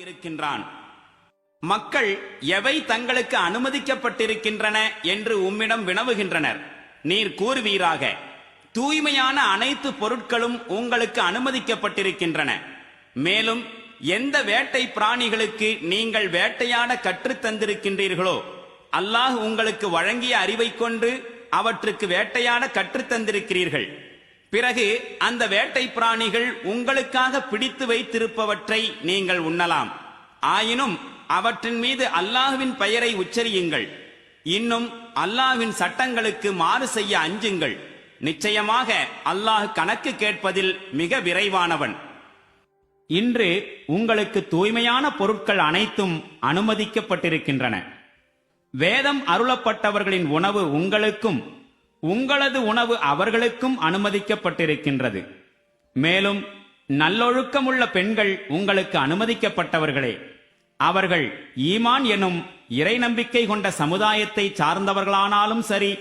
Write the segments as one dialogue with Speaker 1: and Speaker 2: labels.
Speaker 1: இருக்கின்றான். மக்கள் எவை தங்களுக்கு அனுமதிக்கப்பட்டிருக்கின்றன என்று உம்மிடம் வினவுகின்றனர். நீர் கூறுவீராக, தூய்மையான அனைத்து பொருட்களும் உங்களுக்கு அனுமதிக்கப்பட்டிருக்கின்றன. மேலும் எந்த வேட்டை பிராணிகளுக்கு நீங்கள் வேட்டையாட கற்றுத் தந்திருக்கின்றீர்களோ அல்லாஹ் உங்களுக்கு வழங்கிய அறிவை கொண்டு அவற்றுக்கு வேட்டையாட கற்றுத் தந்திருக்கிறீர்கள். பிறகு அந்த வேட்டை பிராணிகள் உங்களுக்காக பிடித்து வைத்திருப்பவற்றை நீங்கள் உண்ணலாம். ஆயினும் அவற்றின் மீது அல்லாஹ்வின் பெயரை உச்சரியுங்கள். இன்னும் அல்லாஹ்வின் சட்டங்களுக்கு மாறு செய்ய அஞ்சுங்கள். நிச்சயமாக அல்லாஹ் கணக்கு கேட்பதில் மிக விரைவானவன். இன்று உங்களுக்கு தூய்மையான பொருட்கள் அனைத்தும் அனுமதிக்கப்பட்டிருக்கின்றன. வேதம் அருளப்பட்டவர்களின் உணவு உங்களுக்கும் உங்களது உணவு அவர்களுக்கும் அனுமதிக்கப்பட்டிருக்கின்றது. மேலும் நல்லொழுக்கமுள்ள பெண்கள் உங்களுக்கு அனுமதிக்கப்பட்டவர்களே. அவர்கள் ஈமான் எனும் இறை நம்பிக்கை கொண்ட சமுதாயத்தை சார்ந்தவர்களானாலும் சரி,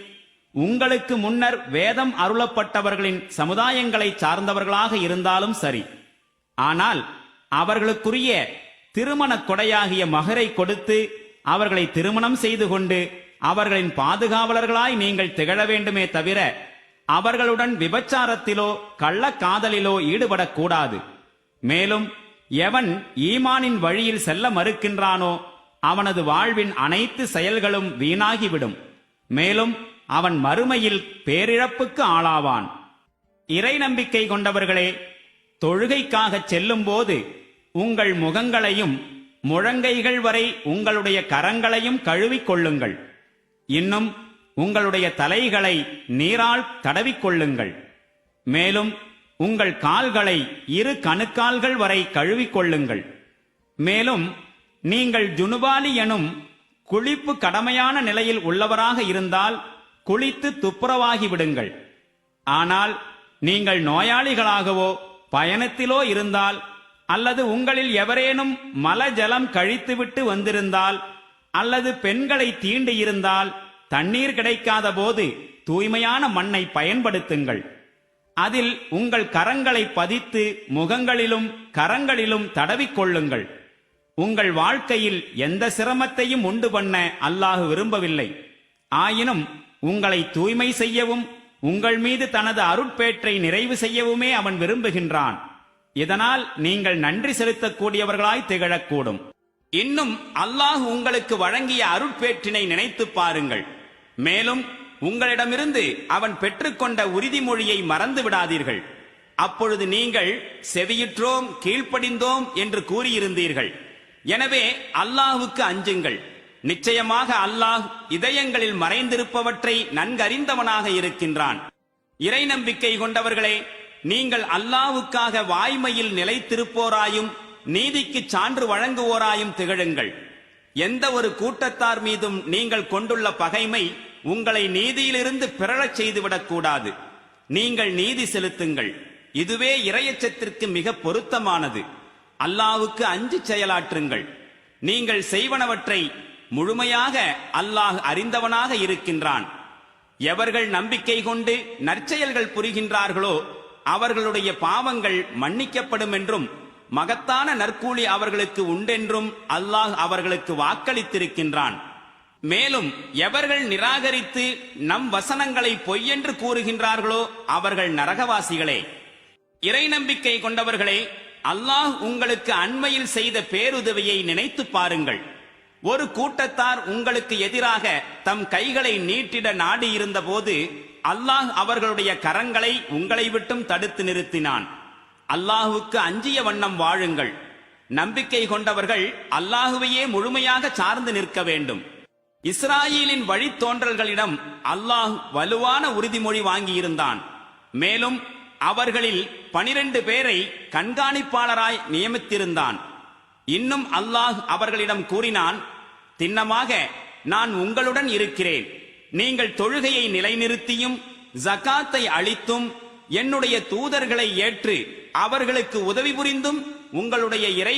Speaker 1: உங்களுக்கு முன்னர் வேதம் அருளப்பட்டவர்களின் சமுதாயங்களை சார்ந்தவர்களாக இருந்தாலும் சரி. ஆனால் அவர்களுக்குரிய திருமண கொடையாகிய மகரை கொடுத்து அவர்களை திருமணம் செய்து கொண்டு அவர்களின் பாதுகாவலர்களாய் நீங்கள் திகழ வேண்டுமே தவிர அவர்களுடன் விபச்சாரத்திலோ கள்ளக்காதலிலோ ஈடுபடக்கூடாது. மேலும் எவன் ஈமானின் வழியில் செல்ல மறுக்கின்றானோ அவனது வாழ்வின் அனைத்து செயல்களும் வீணாகிவிடும். மேலும் அவன் மறுமையில் பேரிழப்புக்கு ஆளாவான். இறை நம்பிக்கை கொண்டவர்களே, தொழுகைக்காக செல்லும் போது உங்கள் முகங்களையும் முழங்கைகள் வரை உங்களுடைய கரங்களையும் கழுவிக் கொள்ளுங்கள். இன்னும் உங்களுடைய தலைகளை நீரால் தடவிக்கொள்ளுங்கள். மேலும் உங்கள் கால்களை இரு கணுக்கால்கள் வரை கழுவிக் கொள்ளுங்கள். மேலும் நீங்கள் ஜுனுபாலி எனும் குளிப்பு கடமையான நிலையில் உள்ளவராக இருந்தால் குளித்து துப்புரவாகி விடுங்கள். ஆனால் நீங்கள் நோயாளிகளாகவோ பயணத்திலோ இருந்தால் அல்லது உங்களில் எவரேனும் மல ஜலம் கழித்துவிட்டு வந்திருந்தால் அல்லது பெண்களை தீண்டியிருந்தால் தண்ணீர் கிடைக்காத போது தூய்மையான மண்ணை பயன்படுத்துங்கள். அதில் உங்கள் கரங்களை பதித்து முகங்களிலும் கரங்களிலும் தடவிக்கொள்ளுங்கள். உங்கள் வாழ்க்கையில் எந்த சிரமத்தையும் உண்டு பண்ண அல்லாஹ் விரும்பவில்லை. ஆயினும் உங்களை தூய்மை செய்யவும் உங்கள் மீது தனது அருட்பேற்றை நிறைவு செய்யவுமே அவன் விரும்புகின்றான். இதனால் நீங்கள் நன்றி செலுத்தக்கூடியவர்களாய் திகழக்கூடும். இன்னும் அல்லாஹ் உங்களுக்கு வழங்கிய அருட்பேற்றினை நினைத்து பாருங்கள். மேலும் உங்களிடமிருந்து அவன் பெற்றுக்கொண்ட உறுதிமொழியை மறந்து விடாதீர்கள். அப்பொழுது நீங்கள் செவியுற்றோம் கீழ்ப்படிந்தோம் என்று கூறியிருந்தீர்கள். எனவே அல்லாஹுக்கு அஞ்சுங்கள். நிச்சயமாக அல்லாஹ் இதயங்களில் மறைந்திருப்பவற்றை நன்கறிந்தவனாக இருக்கின்றான். இறை நம்பிக்கை கொண்டவர்களே, நீங்கள் அல்லாஹ்வுக்காக வாய்மையில் நிலைத்திருப்போராயும் நீதிக்கு சான்று வழங்குவோராயும் திகழுங்கள். எந்த ஒரு கூட்டத்தார் மீதும் நீங்கள் கொண்டுள்ள பகைமை உங்களை நீதியிலிருந்து பிறழச் செய்துவிடக்கூடாது. நீங்கள் நீதி செலுத்துங்கள். இதுவே இறையச்சத்திற்கு மிக பொருத்தமானது. அல்லாஹ்வுக்கு அஞ்சி செயலாற்றுங்கள். நீங்கள் செய்வனவற்றை முழுமையாக அல்லாஹ் அறிந்தவனாக இருக்கின்றான். எவர்கள் நம்பிக்கை கொண்டு நற்செயல்கள் புரிகின்றார்களோ அவர்களுடைய பாவங்கள் மன்னிக்கப்படும் என்றும் மகத்தான நற்கூலி அவர்களுக்கு உண்டென்றும் அல்லாஹ் அவர்களுக்கு வாக்களித்திருக்கின்றான். மேலும் எவர்கள் நிராகரித்து நம் வசனங்களை பொய்யென்று கூறுகின்றார்களோ அவர்கள் நரகவாசிகளே. இறை நம்பிக்கை கொண்டவர்களே, அல்லாஹ் உங்களுக்கு அண்மையில் செய்த பேருதவியை நினைத்து பாருங்கள். ஒரு கூட்டத்தார் உங்களுக்கு எதிராக தம் கைகளை நீட்டிட நாடியிருந்த போது அல்லாஹ் அவர்களுடைய கரங்களை உங்களை விட்டும் தடுத்து நிறுத்தினான். அல்லாஹுவுக்கு அஞ்சிய வண்ணம் வாழுங்கள். நம்பிக்கை கொண்டவர்கள் அல்லாஹுவையே முழுமையாக சார்ந்து நிற்க வேண்டும். இஸ்ராயேலின் வழித்தோன்றல்களிடம் அல்லாஹ் வலுவான உறுதிமொழி வாங்கியிருந்தான். மேலும் அவர்களில் 12 பேரை கண்காணிப்பாளராய் நியமித்திருந்தான். இன்னும் அல்லாஹ் அவர்களிடம் கூறினான், திண்ணமாக நான் உங்களுடன் இருக்கிறேன். நீங்கள் தொழுகையை நிலைநிறுத்தியும் ஜகாத்தை அளித்தும் என்னுடைய தூதர்களை ஏற்று அவர்களுக்கு உதவி புரிந்தும் உங்களுடைய இறை